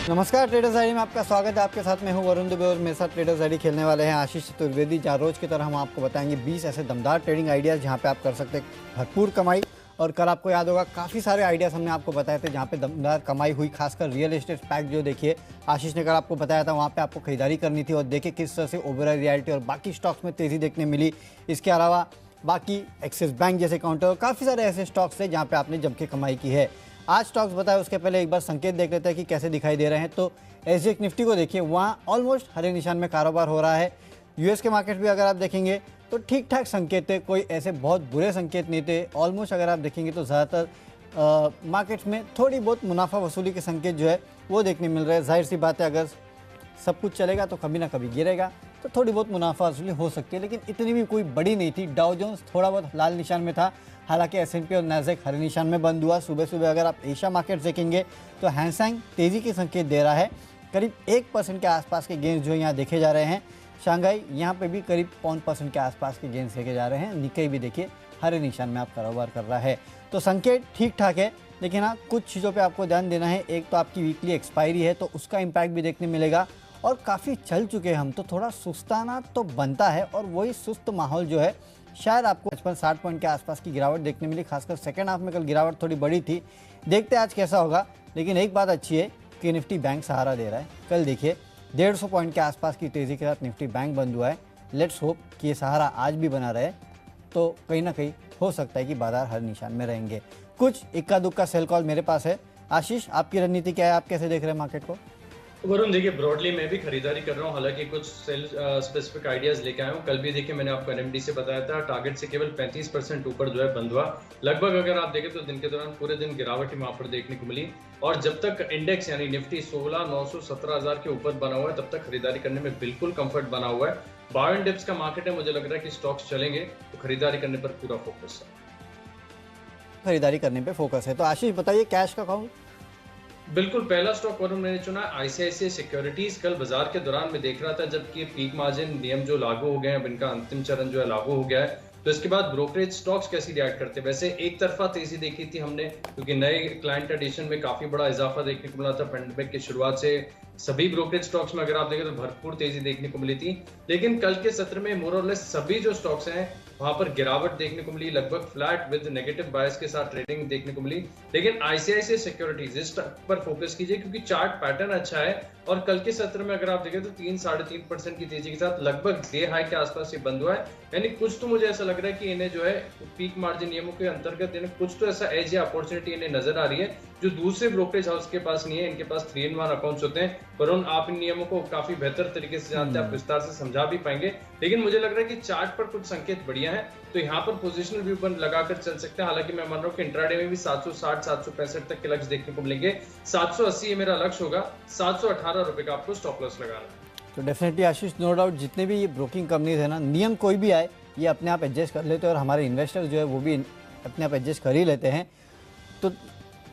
नमस्कार traders ID में आपका स्वागत है। आपके साथ मैं हूं वरुण दुबे और मेरे साथ ट्रेडर्स आईडी खेलने वाले हैं आशीष चतुर्वेदी। जहाँ रोज की तरह हम आपको बताएंगे 20 ऐसे दमदार ट्रेडिंग आइडियाज़ जहां पे आप कर सकते हैं भरपूर कमाई। और कल आपको याद होगा काफ़ी सारे आइडियाज़ हमने आपको बताए थे जहाँ पे दमदार कमाई हुई, खासकर रियल एस्टेट पैक जो देखिए आशीष ने कल आपको बताया था, वहाँ पे आपको खरीदारी करनी थी और देखिए किस तरह से ओबेरॉय रियल्टी और बाकी स्टॉक्स में तेज़ी देखने मिली। इसके अलावा बाकी एक्सिस बैंक जैसे काउंटर और काफ़ी सारे ऐसे स्टॉक्स थे जहाँ पे आपने जम के कमाई की है। आज स्टॉक्स बताए उसके पहले एक बार संकेत देख लेते हैं कि कैसे दिखाई दे रहे हैं। तो एसजीएक्स निफ्टी को देखिए, वहाँ ऑलमोस्ट हरे निशान में कारोबार हो रहा है। यूएस के मार्केट भी अगर आप देखेंगे तो ठीक ठाक संकेत थे, कोई ऐसे बहुत बुरे संकेत नहीं थे। ऑलमोस्ट अगर आप देखेंगे तो ज़्यादातर मार्केट्स में थोड़ी बहुत मुनाफा वसूली के संकेत जो है वो देखने मिल रहे हैं। जाहिर सी बात है, अगर सब कुछ चलेगा तो कभी ना कभी गिरेगा, तो थोड़ी बहुत मुनाफा वसूली हो सकती है, लेकिन इतनी भी कोई बड़ी नहीं थी। डाउ जोन्स थोड़ा बहुत लाल निशान में था, हालांकि एसएनपी और नैस्डैक हरे निशान में बंद हुआ। सुबह सुबह अगर आप एशिया मार्केट देखेंगे तो हैंगसेंग तेज़ी के संकेत दे रहा है, करीब 1% के आसपास के गेंस जो यहाँ देखे जा रहे हैं। शंघाई यहाँ पे भी करीब 0.5% के आसपास के गेंस देखे जा रहे हैं। निक्केई भी देखिए हरे निशान में आप कारोबार कर रहा है, तो संकेत ठीक ठाक है। लेकिन हाँ, कुछ चीज़ों पे आपको ध्यान देना है। एक तो आपकी वीकली एक्सपायरी है, तो उसका इम्पैक्ट भी देखने मिलेगा। और काफ़ी चल चुके हैं हम, तो थोड़ा सुस्ताना तो बनता है, और वही सुस्त माहौल जो है शायद आपको 55-60 पॉइंट के आसपास की गिरावट देखने मिली। खासकर सेकेंड हाफ में कल गिरावट थोड़ी बड़ी थी, देखते आज कैसा होगा। लेकिन एक बात अच्छी है कि निफ्टी बैंक सहारा दे रहा है। कल देखिए 150 पॉइंट के आसपास की तेज़ी के साथ निफ्टी बैंक बंद हुआ है। लेट्स होप कि ये सहारा आज भी बना रहे, तो कहीं ना कहीं हो सकता है कि बाजार हर निशान में रहेंगे। कुछ इक्का दुक्का सेल कॉल मेरे पास है। आशीष, आपकी रणनीति क्या है? आप कैसे देख रहे हैं मार्केट को? वरुण देखिए, ब्रॉडली मैं भी खरीदारी कर रहा हूँ, हालांकि कुछ सेल स्पेसिफिक आइडियाज लेके आया हूँ। कल भी देखिए मैंने आपको एनएमडी से बताया था, टारगेट से केवल 35% ऊपर जो है बंद हुआ। लगभग अगर आप देखें तो दिन के दौरान पूरे दिन गिरावट ही वहां पर देखने को मिली, और जब तक इंडेक्स यानी निफ्टी 16,900 17,000 के ऊपर बना हुआ है, तब तक खरीदारी करने में बिल्कुल कंफर्ट बना हुआ है। बाय एंड डिप्स का मार्केट है, मुझे लग रहा है कि स्टॉक्स चलेंगे, तो खरीदारी करने पर पूरा फोकस है। खरीदारी करने पे फोकस है। तो आशीष बताइए, कैश का अकाउंट? बिल्कुल, पहला स्टॉक वरुण मैंने चुना आईसीआईसीआई सिक्योरिटीज। कल बाजार के दौरान मैं देख रहा था जबकि पीक मार्जिन नियम जो लागू हो गए हैं, अब इनका अंतिम चरण जो है लागू हो गया है, तो इसके बाद ब्रोकरेज स्टॉक्स कैसी रिएक्ट करते हैं। वैसे एक तरफा तेजी देखी थी हमने, क्योंकि नए क्लाइंट एडिशन में काफी बड़ा इजाफा देखने को मिला था। पेंडेमिक की शुरुआत से सभी ब्रोकरेज स्टॉक्स में अगर आप देखें तो भरपूर तेजी देखने को मिली थी। लेकिन कल के सत्र में मोर और लेस सभी जो स्टॉक्स हैं वहां पर गिरावट देखने को मिली, लगभग फ्लैट विद नेगेटिव बायस के साथ ट्रेडिंग देखने को मिली। लेकिन आईसीआईसीआई सिक्योरिटीज इस पर फोकस कीजिए, क्योंकि चार्ट पैटर्न अच्छा है, और कल के सत्र में अगर आप देखें तो 3-3.5% की तेजी के साथ लगभग डे हाई के आसपास ये बंद हुआ है। यानी कुछ तो मुझे ऐसा लग रहा है कि इन्हें जो है पीक मार्जिन नियमों के अंतर्गत इन्हें कुछ तो ऐसा एज या अपॉर्चुनिटी इन्हें नजर आ रही है जो दूसरे ब्रोकरेज हाउस के पास नहीं है। इनके पास 3-in-1 अकाउंट्स होते हैं। वरुण, आप इन नियमों को काफी बेहतर तरीके से जानते हैं, आप विस्तार से समझा भी पाएंगे। लेकिन मुझे लग रहा है कि चार्ट पर कुछ संकेत बढ़िया है, तो यहाँ पर पोजिशनल व्यू पर लगाकर चल सकते हैं। हालांकि मैं मान रहा हूँ कि इंट्राडे में भी 760-765 तक के लक्ष्य देखने को मिलेंगे। 780 ये मेरा लक्ष्य होगा। 718 रुपए का आपको स्टॉप लॉस लगाना है। तो डेफिनेटली आशीष, नो डाउट जितने भी ये ब्रोकिंग कंपनीज है ना, नियम कोई भी आए ये अपने आप एडजस्ट कर लेते हैं, और हमारे इन्वेस्टर जो है वो भी अपने आप एडजस्ट कर ही लेते हैं। तो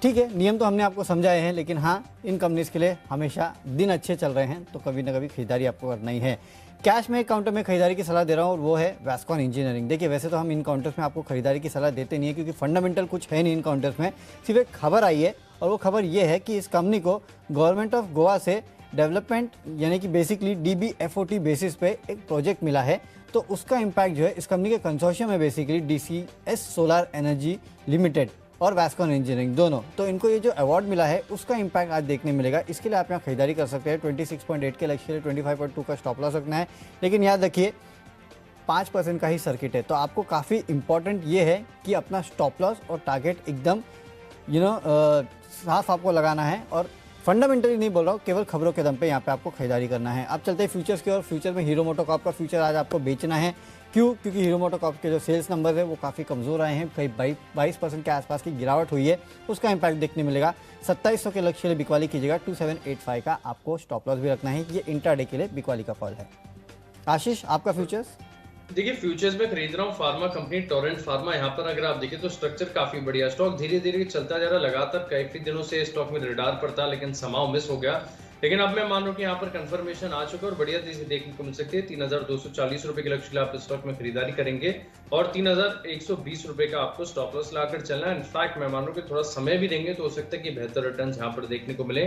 ठीक है, नियम तो हमने आपको समझाए हैं, लेकिन हाँ, इन कंपनीज़ के लिए हमेशा दिन अच्छे चल रहे हैं तो कभी ना कभी खरीदारी आपको करना ही है। कैश में एक काउंटर में खरीदारी की सलाह दे रहा हूँ, और वो है वैस्कॉन इंजीनियरिंग। देखिए, वैसे तो हम इन काउंटर्स में आपको खरीदारी की सलाह देते नहीं है, क्योंकि फंडामेंटल कुछ है नहीं इन काउंटर्स में। सिर्फ एक खबर आई है, और वो खबर ये है कि इस कंपनी को गवर्नमेंट ऑफ गोवा से डेवलपमेंट यानी कि बेसिकली DBFOT बेसिस पे एक प्रोजेक्ट मिला है। तो उसका इम्पैक्ट जो है इस कंपनी के कंसोर्शियम है, basically DCS solar energy limited और वैस्कॉन इंजीनियरिंग दोनों। तो इनको ये जो अवार्ड मिला है उसका इम्पैक्ट आज देखने मिलेगा। इसके लिए आप यहाँ खरीदारी कर सकते हैं। 26.8 के लक्ष्य के लिए 25.2 का स्टॉप लॉस रखना है। लेकिन याद रखिए 5% का ही सर्किट है, तो आपको काफ़ी इंपॉर्टेंट ये है कि अपना स्टॉप लॉस और टारगेट एकदम साफ आपको लगाना है। और फंडामेंटली नहीं बोल रहा हूँ, केवल खबरों के दम पे यहाँ पे आपको खरीदारी करना है। अब चलते हैं फ्यूचर्स की ओर। फ्यूचर में हीरो मोटोकॉर्प का फ्यूचर आज आपको बेचना है। क्यों? क्योंकि हीरो मोटोकॉर्प के जो सेल्स नंबर है वो काफ़ी कमज़ोर आए हैं, करीब 22% के आसपास की गिरावट हुई है, उसका इम्पैक्ट देखने मिलेगा। 2700 के लक्ष्य के लिए बिकवाली कीजिएगा। 2785 का आपको स्टॉप लॉस भी रखना है। ये इंट्राडे के लिए बिकवाली का कॉल है। आशीष, आपका फ्यूचर्स? देखिए, फ्यूचर्स में खरीद रहा हूँ फार्मा कंपनी टोरेंट फार्मा। यहाँ पर अगर आप देखें तो स्ट्रक्चर काफी बढ़िया, स्टॉक धीरे धीरे चलता जा रहा। लगातार कई दिनों से स्टॉक में रडार पर था, लेकिन समाव मिस हो गया। लेकिन अब मैं मान रहा हूँ कि यहाँ पर कंफर्मेशन आ चुका है और बढ़िया तेजी देखने को मिल सकती है। 3,240 रुपए के लक्ष्य के लिए आप स्टॉक में खरीदारी करेंगे और 3,120 रुपए का आपको स्टॉप लॉस लाकर चलना है। इनफैक्ट मैं मान रहा हूँ कि थोड़ा समय भी देंगे तो हो सकता है कि बेहतर रिटर्न यहाँ पर देखने को मिले।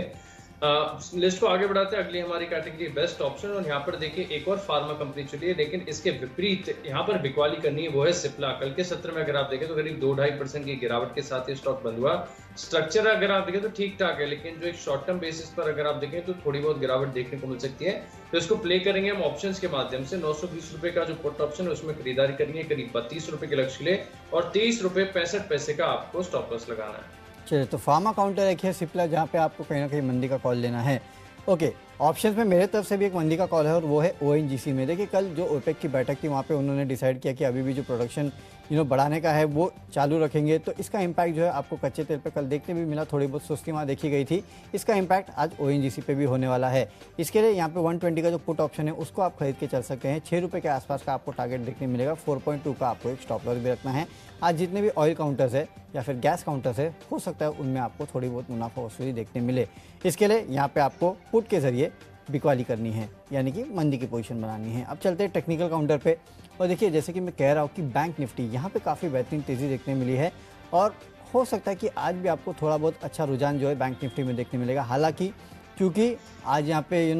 लिस्ट को आगे बढ़ाते हैं, अगली हमारी कैटेगरी बेस्ट ऑप्शन, और यहाँ पर देखिए एक और फार्मा कंपनी चली है, लेकिन इसके विपरीत यहाँ पर बिकवाली करनी है, वो है सिप्ला। कल के सत्र में अगर आप देखें तो करीब 2-2.5% की गिरावट के साथ ये स्टॉक बंद हुआ। स्ट्रक्चर अगर आप देखें तो ठीक ठाक है, लेकिन जो एक शॉर्ट टर्म बेसिस पर अगर आप देखें तो थोड़ी बहुत गिरावट देखने को मिल सकती है। तो इसको प्ले करेंगे हम ऑप्शंस के माध्यम से। 920 रुपए का जो पुट ऑप्शन है उसमें खरीदारी करनी है करीब 32 रुपए के लक्ष्य के लिए, और 23 रुपए 65 पैसे का आपको स्टॉप लॉस लगाना है। चलिए, तो फार्मा काउंटर एक है सिप्ला, जहाँ पे आपको कहीं ना कहीं मंदी का कॉल लेना है। ओके, ऑप्शंस में मेरे तरफ से भी एक मंदी का कॉल है, और वो है ओएनजीसी में। देखिए, कल जो ओपेक की बैठक थी वहाँ पे उन्होंने डिसाइड किया कि अभी भी जो प्रोडक्शन बढ़ाने का है वो चालू रखेंगे। तो इसका इम्पैक्ट जो है आपको कच्चे तेल पे कल देखने भी मिला, थोड़ी बहुत सुस्ती वहाँ देखी गई थी। इसका इम्पैक्ट आज ओएनजीसी पे भी होने वाला है। इसके लिए यहाँ पे 120 का जो पुट ऑप्शन है उसको आप खरीद के चल सकते हैं। 6 रुपये के आसपास का आपको टारगेट देखने मिलेगा। 4.2 का आपको एक स्टॉप लॉस भी रखना है। आज जितने भी ऑयल काउंटर्स है या फिर गैस काउंटर्स है, हो सकता है उनमें आपको थोड़ी बहुत मुनाफा वसूली देखने मिले। इसके लिए यहाँ पे आपको पुट के जरिए बिकवाली करनी है, यानी कि मंदी की पोजीशन बनानी है। अब चलते हैं टेक्निकल काउंटर पे, और देखिए जैसे कि मैं कह रहा हूँ कि बैंक निफ्टी यहाँ पे काफ़ी बेहतरीन तेज़ी देखने मिली है, और हो सकता है कि आज भी आपको थोड़ा बहुत अच्छा रुझान जो है बैंक निफ्टी में देखने मिलेगा। हालांकि क्योंकि आज यहाँ पे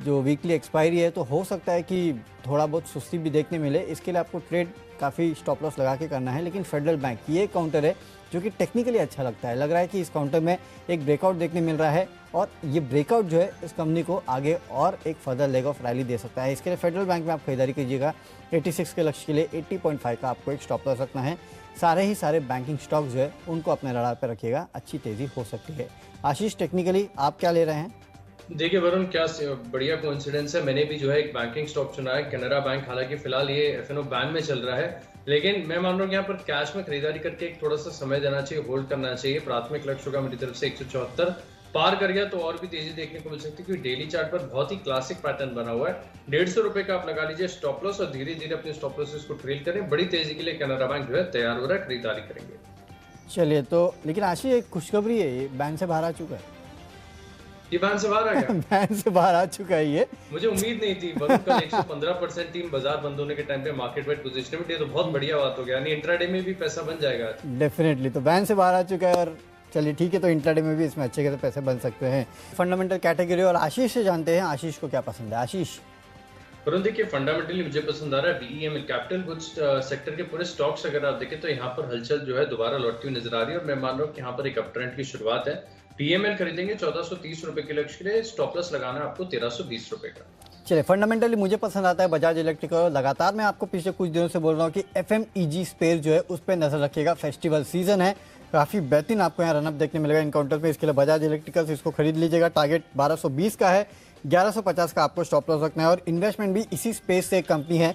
जो वीकली एक्सपायरी है, तो हो सकता है कि थोड़ा बहुत सुस्ती भी देखने मिले। इसके लिए आपको ट्रेड काफ़ी स्टॉप लॉस लगा के करना है। लेकिन फेडरल बैंक ये काउंटर है जो कि टेक्निकली अच्छा लगता है। लग रहा है कि इस काउंटर में एक ब्रेकआउट देखने मिल रहा है, और ये ब्रेकआउट जो है इस कंपनी को आगे और एक फर्दर लेग ऑफ रैली दे सकता है। इसके लिए फेडरल बैंक में आप खरीदारी कीजिएगा। 86 के लक्ष्य के लिए 80.5 का आपको एक स्टॉप लॉस रखना है। सारे बैंकिंग स्टॉक जो है उनको अपने रडार पर रखिएगा, अच्छी तेज़ी हो सकती है। आशीष, टेक्निकली आप क्या ले रहे हैं? देखिए वरुण, क्या बढ़िया कोइंसिडेंस है, मैंने भी जो है एक बैंकिंग स्टॉक चुना है, कैनरा बैंक। हालांकि फिलहाल ये एफएनओ बैन में चल रहा है, लेकिन मैं मान रहा हूँ कि यहाँ पर कैश में खरीदारी करके एक थोड़ा सा समय देना चाहिए, होल्ड करना चाहिए। प्राथमिक लक्ष्य होगा मेरी तरफ से 174 पार कर गया तो और भी तेजी देखने को मिल सकती है, क्योंकि डेली चार्ट पर बहुत ही क्लासिक पैटर्न बना हुआ है। 150 रुपए का आप लगा लीजिए स्टॉप लॉस, और धीरे धीरे अपने स्टॉप लॉसेस को ट्रेल करें। बड़ी तेजी के लिए कैनरा बैंक जो है तैयार हो रहा है, खरीदारी करेंगे। चलिए, तो लेकिन आशीष एक खुशखबरी है, ये बैन से बाहर आ चुका है। ये बैन से बाहर आ गया? बैन से बाहर आ चुका है ये। मुझे उम्मीद नहीं थी। वरुण, कल 115% टीम बाजार बंद होने के टाइम पे मार्केट वाइड पोजीशन में, ये तो बहुत बढ़िया बात हो गया, यानी इंट्राडे में भी पैसा बन जाएगा आज। डेफिनेटली, तो बैन से बाहर आ चुका है, और चलिए ठीक है, तो इंट्राडे में भी इसमें अच्छे खासे पैसे बन सकते हैं। फंडामेंटल कैटेगरी और आशीष से जानते हैं आशीष को क्या पसंद है। आशीष? वरुण, देखिए फंडामेंटली मुझे पसंद आ रहा है बीईएम कैपिटल गुड्स सेक्टर के पूरे स्टॉक्स अगर आप देखें तो यहाँ पर हलचल जो है दोबारा लौटती हुई नजर आ रही है, और मैं मान रहा हूँ कि यहाँ पर एक अप ट्रेंड की शुरुआत है। पीएमएल खरीदेंगे 1430 रुपए के लक्ष्य के लिए, स्टॉप लॉस लगाना है आपको 1320 रुपए का। चलिए, फंडामेंटली मुझे पसंद आता है बजाज इलेक्ट्रिकल, और लगातार मैं आपको पिछले कुछ दिनों से बोल रहा हूँ कि एफएमईजी स्पेस जो है उस पर नजर रखिएगा। फेस्टिवल सीजन है, काफ़ी बेहतरीन आपको यहाँ रनअप देखने मिलेगा इन काउंटर में। इसके लिए बजाज इलेक्ट्रिकल्स इसको खरीद लीजिएगा। टारगेट 1220 का है, 1150 का आपको स्टॉप लॉस रखना है, और इन्वेस्टमेंट भी इसी स्पेस से एक कंपनी है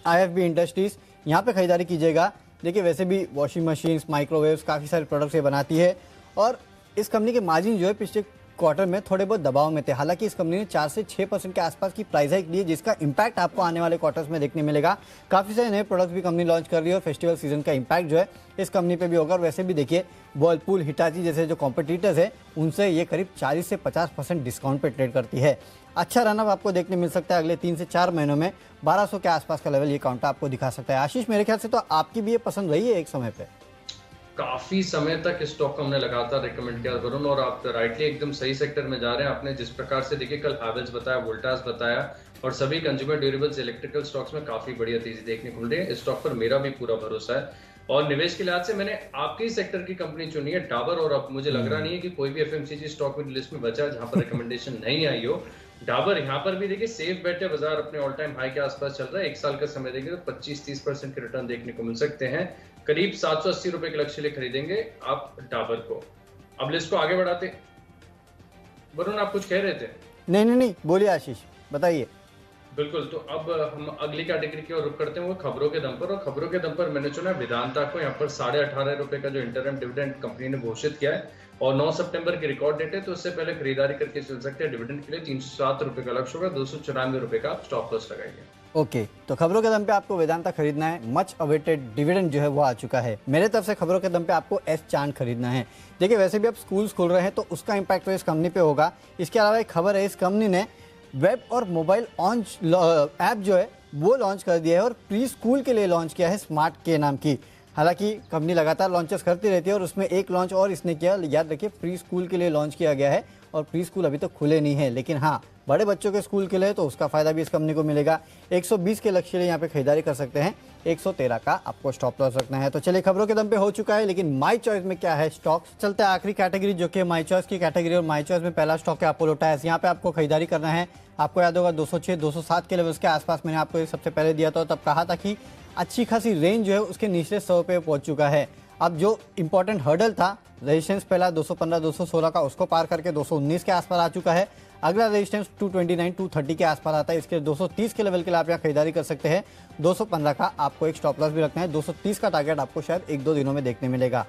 आईएफबी इंडस्ट्रीज, यहाँ पे खरीदारी कीजिएगा। देखिए वैसे भी वॉशिंग मशीन्स, माइक्रोवेव्स, काफ़ी सारे प्रोडक्ट्स ये बनाती है, और इस कंपनी के मार्जिन जो है पिछले क्वार्टर में थोड़े बहुत दबाव में थे। हालांकि इस कंपनी ने 4 से 6% के आसपास की प्राइस हाइक दी है, जिसका इम्पैक्ट आपको आने वाले क्वार्टर्स में देखने मिलेगा। काफ़ी सारे नए प्रोडक्ट्स भी कंपनी लॉन्च कर रही है, और फेस्टिवल सीजन का इम्पैक्ट जो है इस कंपनी पे भी होगा। और वैसे भी देखिए वर्लपूल, हिटाची जैसे जो कॉम्पिटिटर्स है उनसे ये करीब 40 से 50% डिस्काउंट पे ट्रेड करती है। अच्छा रनअप आपको देखने मिल सकता है अगले 3 से 4 महीनों में। 1200 के आसपास का लेवल ये काउंटर आपको दिखा सकता है। आशीष, मेरे ख्याल से तो आपकी भी ये पसंद रही है एक समय पे। काफी समय तक इस स्टॉक को हमने लगातार रिकमेंड किया वरुण, और आप राइटली एकदम सही सेक्टर में जा रहे हैं। आपने जिस प्रकार से देखिए कल हैवेल्स बताया, वोल्टास बताया, और सभी कंज्यूमर ड्यूरेबल्स इलेक्ट्रिकल स्टॉक्स में काफी बढ़िया तेजी देखने को मिल रही है। इस स्टॉक पर मेरा भी पूरा भरोसा है, और निवेश के लिहाज से मैंने आपके ही सेक्टर की कंपनी चुनी है, डाबर। और अब मुझे लग रहा नहीं है कि कोई भी एफएमसीजी स्टॉक मेरी लिस्ट में बचा है जहां पर रिकमेंडेशन नहीं आई हो। डाबर यहाँ पर भी देखिए सेफ बेट है, बाजार अपने ऑल टाइम हाई के आसपास चल रहा है। 1 साल का समय देंगे तो 25-30% के रिटर्न देखने को मिल सकते हैं। करीब 780 रुपए के लक्ष्य लिए खरीदेंगे आप डाबर को। अब लिस्ट को आगे बढ़ाते। वरुण, आप कुछ कह रहे थे? नहीं, बोलिए आशीष, बताइए। बिल्कुल, तो अब हम अगली कैटेगरी की ओर रुख करते हैं, वो खबरों के दम पर। और खबरों के दम पर मैंने चुना वेदांता को। यहाँ पर 18.5 रुपए का जो इंटरम डिविडेंड कंपनी ने घोषित किया है, और 9 सितंबर की रिकॉर्ड डेट है, तो उससे पहले खरीदारी करके चल सकते हैं। डिविडेंड के लिए 307 रुपए का लक्ष्य होगा, 294 रुपए का स्टॉप लॉस लगाएंगे। ओके, तो खबरों के दम पे आपको वेदांता खरीदना है। मच अवेटेड डिविडेंड जो है वो आ चुका है। मेरे तरफ से खबरों के दम पे आपको एस चांद खरीदना है। देखिए वैसे भी अब स्कूल्स खुल रहे हैं, तो उसका इम्पैक्ट तो इस कंपनी पे होगा। इसके अलावा एक खबर है, इस कंपनी ने वेब और मोबाइल ऐप जो है वो लॉन्च कर दिया है, और प्री स्कूल के लिए लॉन्च किया है स्मार्ट के नाम की। हालांकि कंपनी लगातार लॉन्चेस करती रहती है, और उसमें एक लॉन्च और इसने किया, याद रखिए, प्री स्कूल के लिए लॉन्च किया गया है, और प्री स्कूल अभी तक खुले नहीं है, लेकिन हाँ बड़े बच्चों के स्कूल के लिए तो उसका फायदा भी इस कंपनी को मिलेगा। 120 के लक्ष्य लिए यहाँ पे खरीदारी कर सकते हैं, 113 का आपको स्टॉप लॉस रखना है। तो चलिए खबरों के दम पे हो चुका है, लेकिन माई चॉइस में क्या है स्टॉक्स। चलते हैं आखिरी कैटेगरी जो कि माई चॉइस की कैटेगरी, और माई चॉइस में पहला स्टॉक है अपोलो टायर्स। यहाँ पे आपको खरीदारी करना है। आपको याद होगा 206 207 के लेवल्स के आसपास मैंने आपको सबसे पहले दिया था, तब कहा था कि अच्छी खासी रेंज जो है उसके निचले 100 पे पहुंच चुका है। अब जो इंपॉर्टेंट हर्डल था रेजिस्टेंस पहला 215 216 का, उसको पार करके 219 के आसपास आ चुका है। अगला रेजिस्टेंस 229 230 के आसपास आता है। इसके 230 के लेवल के लिए आप यहाँ खरीदारी कर सकते हैं। 215 का आपको एक स्टॉप लॉस भी रखना है। 230 का टारगेट आपको शायद 1-2 दिनों में देखने मिलेगा।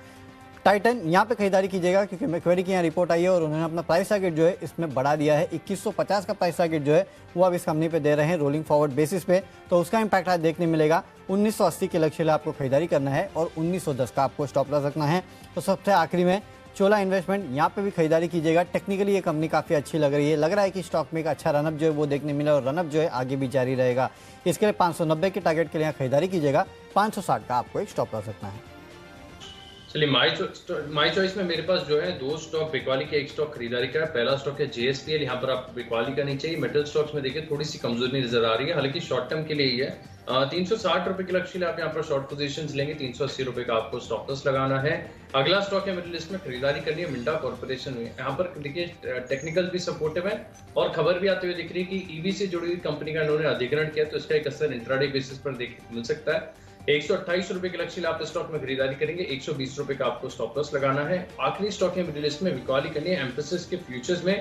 टाइटन यहाँ पे खरीदारी कीजिएगा क्योंकि मैक्वेरी की यहाँ रिपोर्ट आई है और उन्होंने अपना प्राइस टारगेट जो है इसमें बढ़ा दिया है। 2150 का प्राइस टारगेट जो है वो अब इस कंपनी पे दे रहे हैं रोलिंग फॉरवर्ड बेसिस पे, तो उसका इंपैक्ट आज देखने मिलेगा। 1980 के लक्ष्य लिए आपको खरीदारी करना है और 1910 का आपको स्टॉप लॉस रखना है। तो सबसे आखिरी में चोला इन्वेस्टमेंट, यहाँ पे भी खरीदारी कीजिएगा। टेक्निकली ये कंपनी काफ़ी अच्छी लग रही है, लग रहा है कि स्टॉक में एक अच्छा रनअप जो है वो देखने मिला और रनअप जो है आगे भी जारी रहेगा। इसके लिए 590 के टारगेट के लिए खरीदारी कीजिएगा। 560 का आपको एक स्टॉप लॉस रखना है। चलिए माई चॉइस में मेरे पास जो है 2 स्टॉक बिकवाली के, 1 स्टॉक खरीदारी का है। पहला स्टॉक है JSPL। यहाँ पर आप बिकवाली करनी चाहिए। मेटल स्टॉक्स में देखिए थोड़ी सी कमजोरी नजर आ रही है, हालांकि शॉर्ट टर्म के लिए ही है। 360 रुपए के लक्ष्य आप यहाँ पर शॉर्ट पोजीशंस लेंगे। 380 रुपए का आपको स्टॉप लॉस लगाना है। अगला स्टॉक है मिडिल लिस्ट में खरीदारी करनी है मिंडा कॉर्पोरेशन में। यहाँ पर देखिए टेक्निकल भी सपोर्टिव है और खबर भी आते हुए दिख रही है कि ईवी से जुड़ी हुई कंपनी का इन्होंने अधिग्रहण किया, तो इसका एक असर इंट्राडे बेसिस पर देखने को मिल सकता है। 128 रुपए के लक्ष्य आप स्टॉक में खरीदारी करेंगे। 120 रुपए का आपको स्टॉप लॉस लगाना है। आखिरी स्टॉक है मिडिल लिस्ट में बिकवाली करनी है एम्फेसिस के फ्यूचर्स में।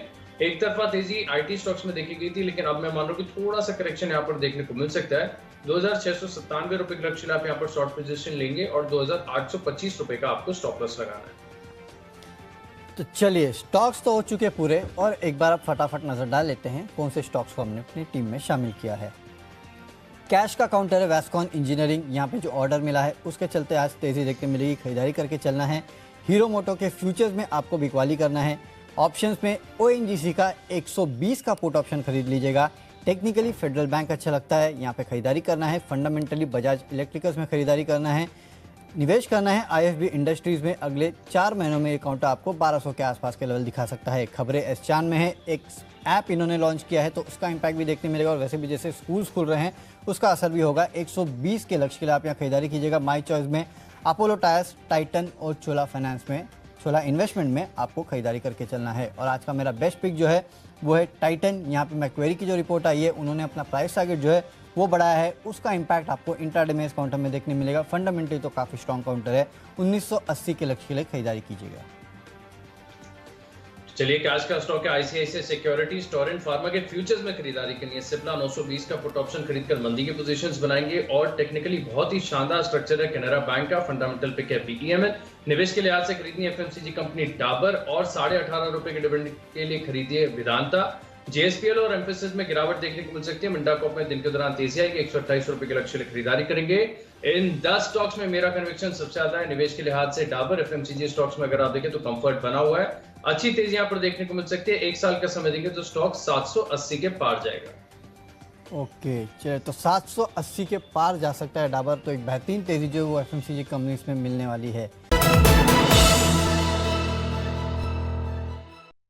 एक तरफा तेजी IT स्टॉक्स में देखी गई थी, लेकिन अब मैं मान रहा हूं कि थोड़ा सा करेक्शन यहाँ पर देखने को मिल सकता है। 2697 रुपए के लक्ष्य आप यहाँ पर शॉर्ट पोजीशन लेंगे और 2825 रुपए का आपको स्टॉप लॉस लगाना है। तो चलिए स्टॉक्स तो हो चुके पूरे, और एक बार अब फटाफट नजर डाल लेते हैं कौन से स्टॉक्स को हमने अपनी टीम में शामिल किया है। कैश का काउंटर है वैस्कॉन इंजीनियरिंग। यहाँ पे जो ऑर्डर मिला है उसके चलते आज तेजी देखने मिलेगी, खरीदारी करके चलना है। हीरो मोटो के फ्यूचर्स में आपको बिकवाली करना है। ऑप्शंस में ONGC का 120 का पुट ऑप्शन खरीद लीजिएगा। टेक्निकली फेडरल बैंक अच्छा लगता है, यहाँ पे खरीदारी करना है। फंडामेंटली बजाज इलेक्ट्रिकल्स में खरीदारी करना है। निवेश करना है IFB इंडस्ट्रीज में। अगले 4 महीनों में ये काउंटर आपको 1200 के आसपास के लेवल दिखा सकता है। खबरें S4 में है, एक ऐप इन्होंने लॉन्च किया है तो उसका इंपैक्ट भी देखने मिलेगा, और वैसे भी जैसे स्कूल्स खुल रहे हैं उसका असर भी होगा। 120 के लक्ष्य के लिए आप यहाँ खरीदारी कीजिएगा। माई चॉइस में अपोलो टायर्स, टाइटन और चोला फाइनेंस में, चोला इन्वेस्टमेंट में आपको खरीदारी करके चलना है। और आज का मेरा बेस्ट पिक जो है वो है टाइटन। यहाँ पे मैक्वेरी की जो रिपोर्ट आई है उन्होंने अपना प्राइस टारगेट जो है वो बढ़ाया है, उसका इंपैक्ट आपको इंट्राडे में इस काउंटर में देखने मिलेगा। फंडामेंटली तो काफ़ी स्ट्रॉन्ग काउंटर है। 1980 के लक्ष्य के लिए खरीदारी कीजिएगा। चलिए कैश का स्टॉक है ICICI सिक्योरिटीज। टोरेंट फार्मा के फ्यूचर्स में खरीदारी करनी है। सिप्ला 920 का पुट ऑप्शन खरीदकर मंदी के पोजीशंस बनाएंगे और टेक्निकली बहुत ही शानदार स्ट्रक्चर है कैनरा बैंक का। फंडामेंटल पिक है BEML। निवेश के लिहाज से खरीदनी है FMCG कंपनी डाबर और 18.5 रुपए के डिविडेंड के लिए खरीदिए वेदांता। JSPL और एम्फेसिस में गिरावट देखने को मिल सकती है। मिंडा कॉप में दिन के दौरान तेजी आएगी। 128 रुपए के लक्ष्य लिए खरीदारी करेंगे। इन 10 स्टॉक्स में मेरा कन्विक्शन सबसे ज्यादा है। निवेश के लिहाज से डाबर, FMCG स्टॉक्स में अगर आप देखें तो कंफर्ट बना हुआ है। अच्छी तेजी यहाँ पर देखने को मिल सकती है। 1 साल का समय देंगे तो स्टॉक 780 के पार जाएगा। ओके चलिए, तो 780 के पार जा सकता है डाबर। तो एक बेहतरीन तेजी जो है वो FMCG कंपनीज में मिलने वाली है।